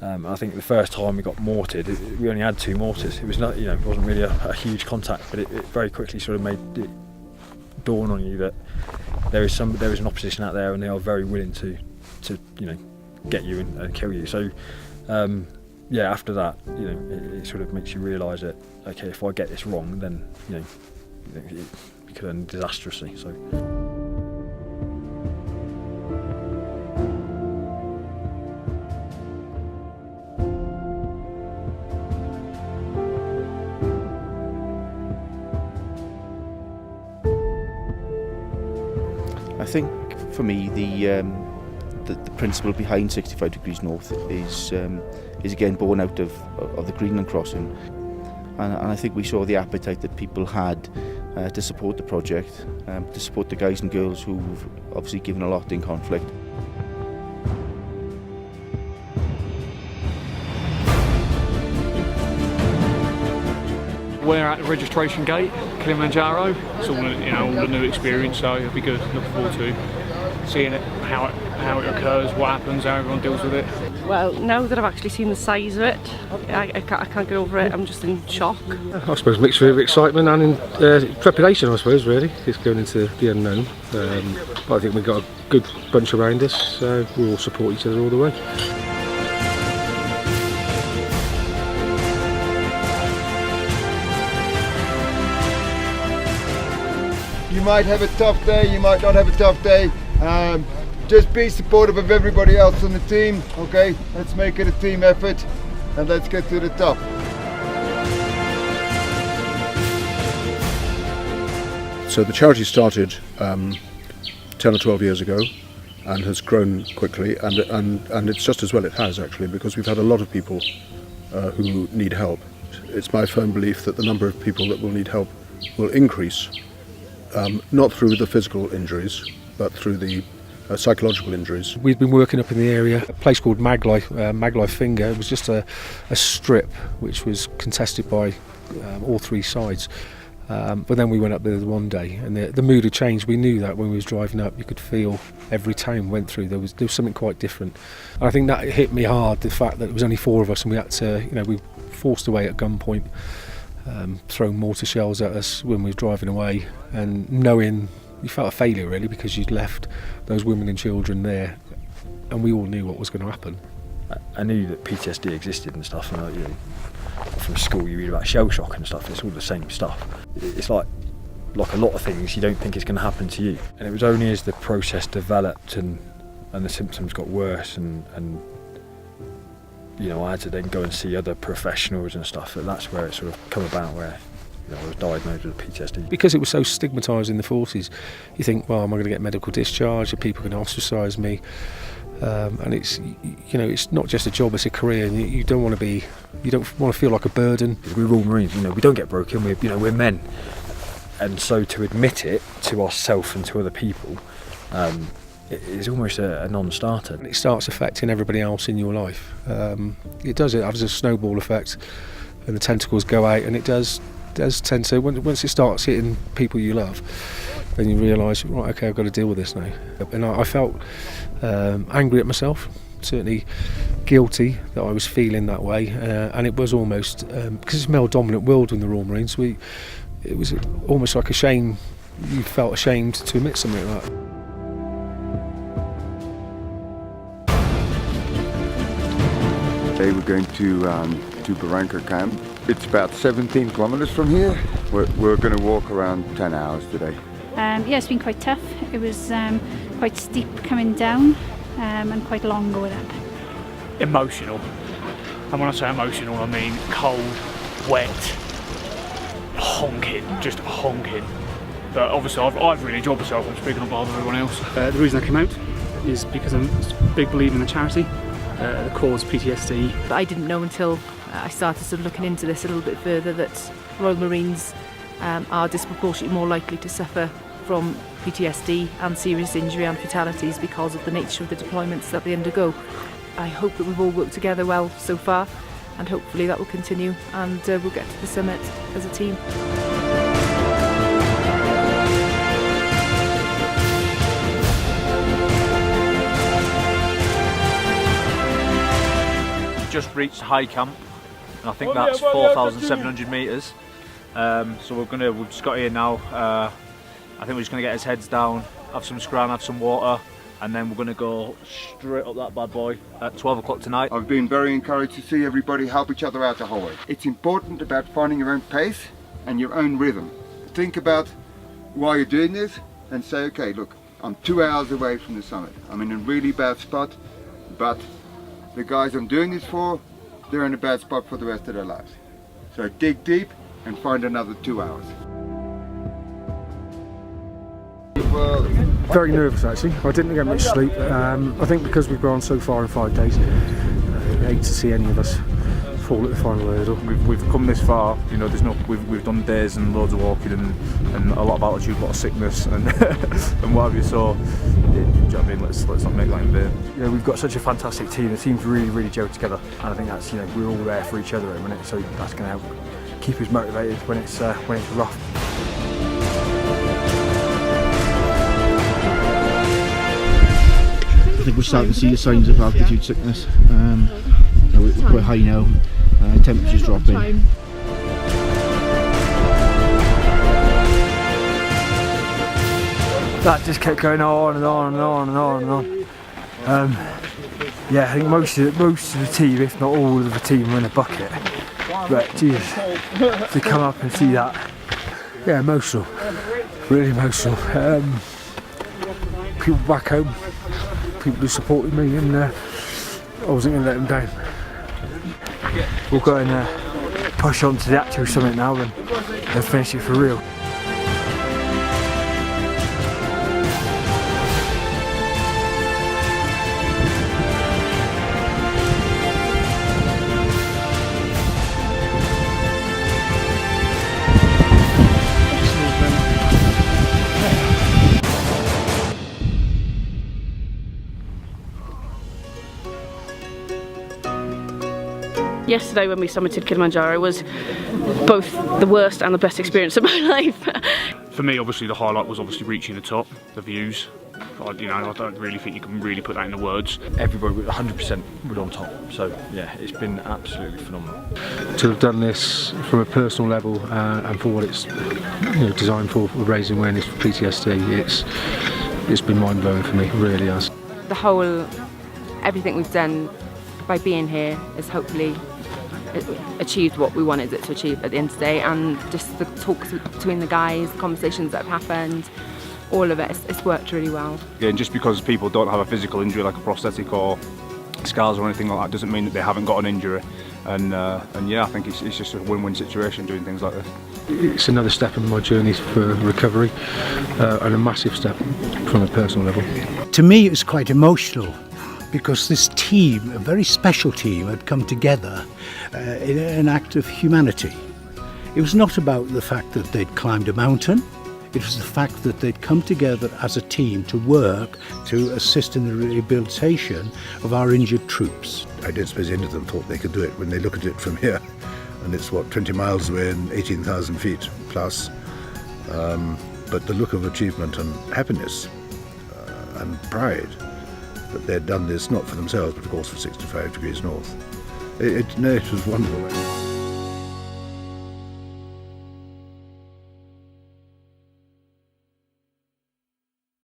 I think the first time we got mortared, we only had 2 mortars. It was not, it wasn't really a huge contact, but it very quickly sort of made it dawn on you that there is an opposition out there, and they are very willing to get you and kill you. So after that, it sort of makes you realise that, okay, if I get this wrong, then it could end disastrously. So. I think for me the principle behind 65 Degrees North is again born out of the Greenland crossing, and I think we saw the appetite that people had to support the project, to support the guys and girls who've obviously given a lot in conflict. We're at the registration gate, Kilimanjaro. It's all a new experience, so it'll be good. Looking forward to seeing it, how it occurs, what happens, how everyone deals with it. Well, now that I've actually seen the size of it, I can't get over it. I'm just in shock. I suppose mixed with excitement and trepidation, I suppose, really. It's going into the unknown. But I think we've got a good bunch around us, so we'll all support each other all the way. You might have a tough day, you might not have a tough day. Just be supportive of everybody else on the team, okay? Let's make it a team effort and let's get to the top. So the charity started 10 or 12 years ago and has grown quickly, and it's just as well it has, actually, because we've had a lot of people who need help. It's my firm belief that the number of people that will need help will increase. Not through the physical injuries, but through the psychological injuries. We've been working up in the area, a place called Maglai Finger. It was just a strip which was contested by all 3 sides. But then we went up there one day, and the mood had changed. We knew that when we was driving up, you could feel every town we went through there was something quite different. And I think that hit me hard, the fact that it was only 4 of us, and we had to, we forced away at gunpoint. Throwing mortar shells at us when we were driving away, and knowing you felt a failure really, because you'd left those women and children there, and we all knew what was going to happen. I knew that PTSD existed and stuff, and from school you read about shell shock and stuff. It's all the same stuff. It's like a lot of things, you don't think it's going to happen to you. And it was only as the process developed and the symptoms got worse and I had to then go and see other professionals and stuff, that's where it sort of come about, where I was diagnosed with PTSD. Because it was so stigmatised in the forces, you think, well, am I going to get medical discharge? Are people going to ostracise me? And it's not just a job, it's a career, and you don't want to feel like a burden. We're all Marines, we don't get broken, we're men. And so to admit it to ourselves and to other people, it's almost a non-starter. It starts affecting everybody else in your life. It has a snowball effect, and the tentacles go out, and it does tend to, once it starts hitting people you love, then you realise, right, okay, I've got to deal with this now. And I felt angry at myself, certainly guilty that I was feeling that way, and it was almost, because it's a male-dominant world in the Royal Marines, it was almost like a shame. You felt ashamed to admit something like that. Today we're going to Barranca camp. It's about 17 kilometers from here. We're going to walk around 10 hours today. It's been quite tough. It was quite steep coming down and quite long going up. Emotional. And when I say emotional, I mean cold, wet, just honking. But obviously I've really enjoyed myself. I'm speaking on behalf of everyone else. The reason I came out is because I'm a big believer in the charity. The cause PTSD. But I didn't know until I started sort of looking into this a little bit further that Royal Marines are disproportionately more likely to suffer from PTSD and serious injury and fatalities because of the nature of the deployments that they undergo. I hope that we've all worked together well so far, and hopefully that will continue, and we'll get to the summit as a team. just reached high camp, and I think that's 4,700 metres. So we've just got here now. I think we're just gonna get his heads down, have some scran, have some water, and then we're gonna go straight up that bad boy at 12 o'clock tonight. I've been very encouraged to see everybody help each other out the whole way. It's important about finding your own pace and your own rhythm. Think about why you're doing this and say, okay, look, I'm 2 hours away from the summit. I'm in a really bad spot, but the guys I'm doing this for, they're in a bad spot for the rest of their lives. So dig deep and find another 2 hours. Very nervous actually. I didn't get much sleep. I think because we've gone so far in 5 days, I hate to see any of us fall at the final hurdle. We've come this far, you know. We've done days and loads of walking and a lot of altitude, a lot of sickness and and what have you. So, do you know what I mean? Let's not make that in vain. You know, we've got such a fantastic team. The team's really gelled together, and I think that's, you know, we're all there for each other at the minute. So that's going to help keep us motivated when it's rough. I think we're starting to see the signs of altitude sickness. We're quite high now, temperature's dropping. That just kept going on and on and on and on and on. Yeah, I think most of the team, if not all of the team, were in a bucket. But Jesus, to come up and see that, yeah, emotional, really emotional. People back home, people who supported me, and I wasn't going to let them down. We'll go and push on to the actual summit now and finish it for real. Yesterday when we summited Kilimanjaro was both the worst and the best experience of my life. For me, obviously the highlight was obviously reaching the top, the views. I don't really think you can really put that into words. Everybody 100% was on top, so yeah, it's been absolutely phenomenal. To have done this from a personal level and for what it's, you know, designed for, raising awareness for PTSD, it's been mind blowing for me, it really has. Everything we've done by being here has hopefully achieved what we wanted it to achieve at the end of the day, and just the talks between the guys, the conversations that have happened, all of it, it's worked really well. Again, just because people don't have a physical injury like a prosthetic or scars or anything like that doesn't mean that they haven't got an injury, and yeah, I think it's just a win-win situation doing things like this. It's another step in my journey for recovery, and a massive step from a personal level. To me, it was quite emotional, because this team, a very special team, had come together in an act of humanity. It was not about the fact that they'd climbed a mountain, it was the fact that they'd come together as a team to work to assist in the rehabilitation of our injured troops. I don't suppose any of them thought they could do it when they look at it from here, and it's what, 20 miles away and 18,000 feet plus. But the look of achievement and happiness and pride that they'd done this not for themselves but of course for 65 degrees north. It was wonderful.